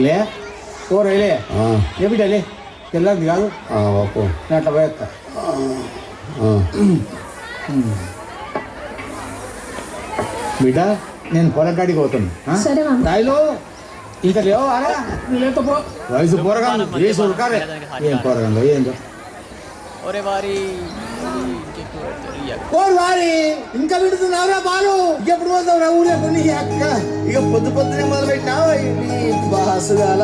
రైలే ఓ రైలే ఏ బిడ్డలే తెల్లంది కాదు ఓకే అట్లా పోయేస్తా బిడ్డ నేను పొరకాడికి పోతాను రాయిలో ఇంకా లేవు అరే లేతో పో వయసు పోరగాను వేసి ఉరకారే ఏం పోరగాను ఏందో వారి ఇంకా విడుతున్నావురా బాలు ఎప్పుడు పోతావురా ఊరే కొన్ని అక్క ఇక పొద్దు పొద్దునే మొదలు పెట్టినావు బాసుగాల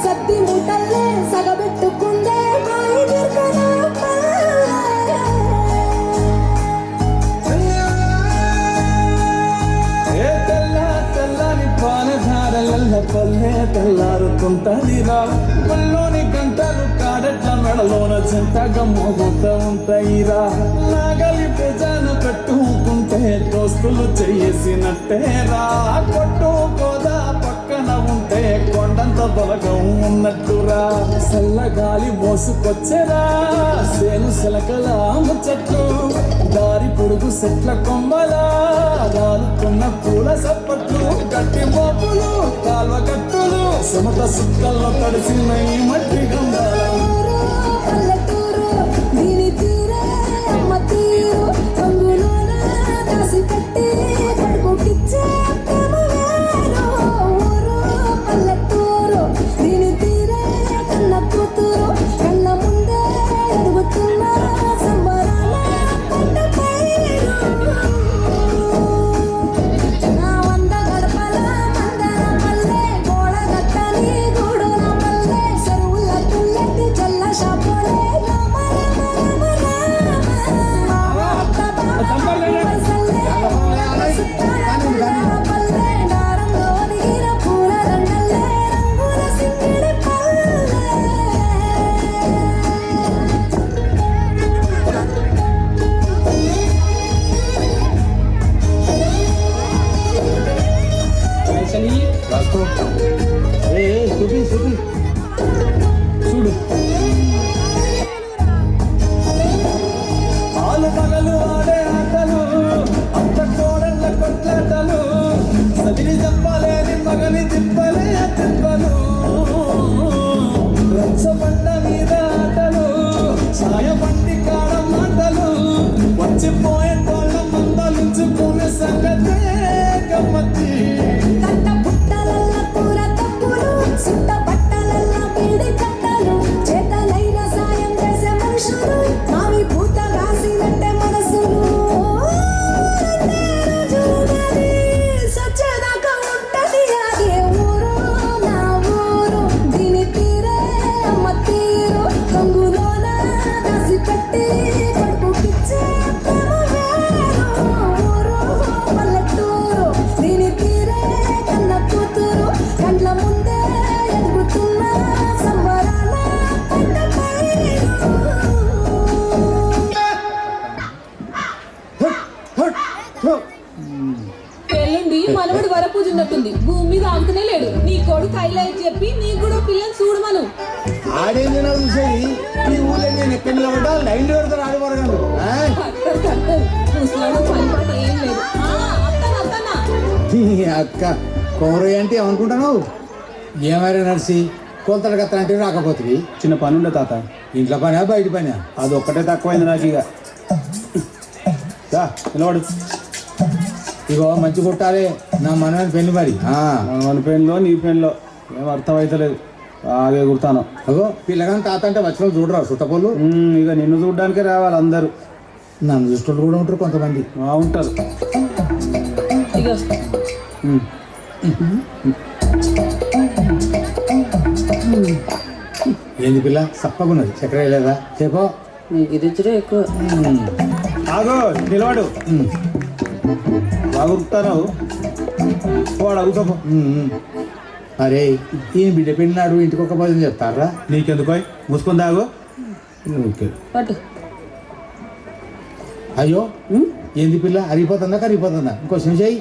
సత్తి ముట్టల్లే సగబెట్టుకుందే పల్లె తెల్లారుతుంటదిరా పల్లోని గంటలు కాడట్ల మెడలోన చింతగా మోగుతూ ఉంటాయిరా నాగలి ప్రజాన పెట్టుకుంటే దోస్తులు చేసినట్టేరా కొట్టుకోదా పక్కన ఉంటే కొండంత బలగం ఉన్నట్టురా చల్లగాలి మోసుకొచ్చేరా సేను శిలకల చెట్లు దారి పొడుగు చెట్ల కొమ్మలా రాలుతున్న పూల సప్పట్లు గట్టి మోపులు కాల్వ గట్టులు సమత సుక్కల్లో తడిసిన ఈ మట్టి గంధాల చూడు ఆలు పగలు ఆడే ఆటలు అంత కోడళ్ళ కొట్లాటలు సదిరి చెప్పలేని మగని తిప్పలే తిప్పలు రచ్చబండ మీద ఆటలు సాయబండి కాడ మాటలు వచ్చిపోయే తోళ్ళ మందలుంచుకునే సంగతే గమ్మత్తి పెళ్ళుండి మనవడు వరపూజ ఉన్నట్టుంది భూమి మీద ఆగుతూనే లేడు నీ కొడుకు హైలైట్ చెప్పి నీకు కూడా పిల్లని చూడమను ఆడేంది నాకు చూసేది ఈ ఊళ్ళో నేను ఎక్కడ నిలబడ్డా లైన్ పెడతారు ఆడపడగండు ఏం లేదు అక్క కోరయ్య అంటే ఏమనుకుంటున్నావు ఏమైనా నడిచి కొలతలు కత్త అంటే రాకపోతుంది చిన్న పని ఉండే తాత ఇంట్లో పనా బయట పనా అది ఒక్కటే తక్కువైంది నాకు ఇక నిలబడు ఇగో మంచి కొట్టాలి నా మనవని పెళ్లి మరి మన పెన్లో నీ పెన్లో ఏం అర్థమవుతలేదు బాగా కుడతాను అగో పిల్లగాని తాత అంటే వచ్చిన చూడరా సుట్టపోళ్ళు ఇక నిన్ను చూడడానికే రావాలి అందరూ నన్ను చూసేటోళ్ళు కూడా ఉంటారు కొంతమంది ఉంటారు ఏంది పిల్ల సప్పగున్నది చక్కెర లేదా చెప్పో నీకు ఇది ఎక్కువ ఆగో నిలబడు బాగా ఉరుకుతాను వాడు అడుగుతావు అరే ఈయన బిడ్డ పెళ్ళినాడు ఇంటికి ఒక భజన చెప్తారా నీకెందుకో మూసుకొని దాగు అయ్యో ఏంది పిల్ల అరిగిపోతుందా కరిగిపోతుందా ఇంకో చెయ్యి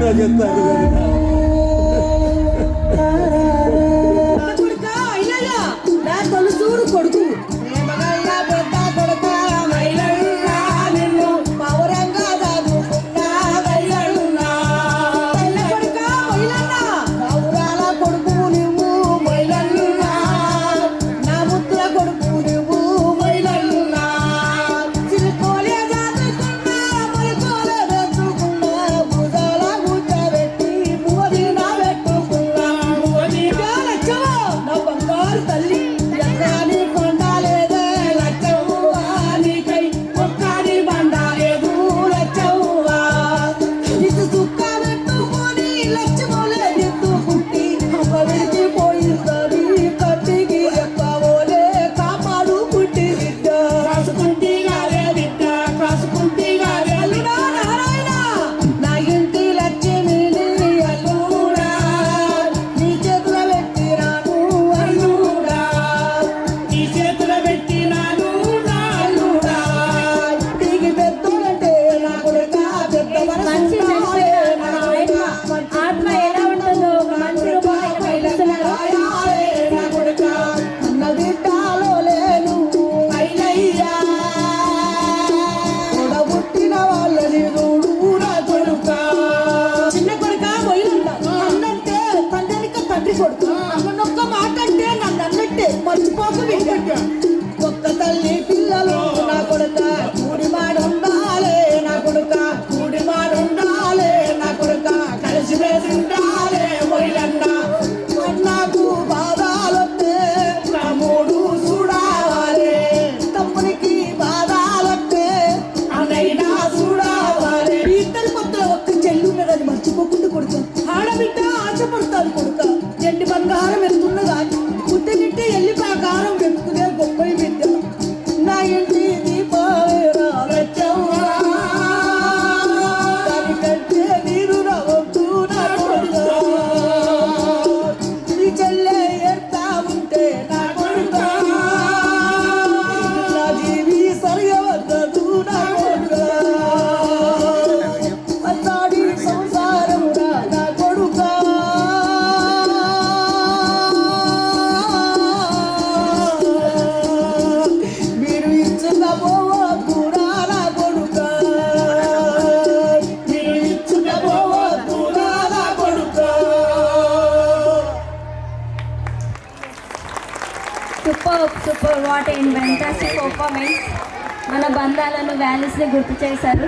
ఎట్లా చెప్తారు నా తొలుసూరు కొడుకు ఒక్క తల్లి పిల్లలు నా కొడుక కూడి మాడుండాలే నా కొడుక కూడి మాడుండాలే నా కొడుక కలిసి వేసిండాలే మొయిలన్న నాకు బాధాలొత్తే తమ్ముడు చూడాలే తమ్మునికి బాధాలొత్తే అన్నైనా చూడాలే ఇద్దరి మధ్యలో ఒక్క చెల్లి ఉన్నదని మర్చిపోకుండా కొడుక ఆడబిడ్డ ఆశపడతాను కొడుక ఎండి బంగారం ఎత్తున్నదా పుట్టినిట్టి ఎల్లి ప్రకారం వెతుకునే గొప్ప బిడ్డ నా ఇంటి దీపాకంటే నీరు రావద్దు నా కొడుక నీ చెల్లె ఎడతా ఉంటే నా కొడుక నా జీవి సరిగవద్దు నా కొడుక అన్నాడి సంసారం నా కొడుక super what and fantastic performance. మన బంధాలను వాల్యూస్ని గుర్తు చేశారు.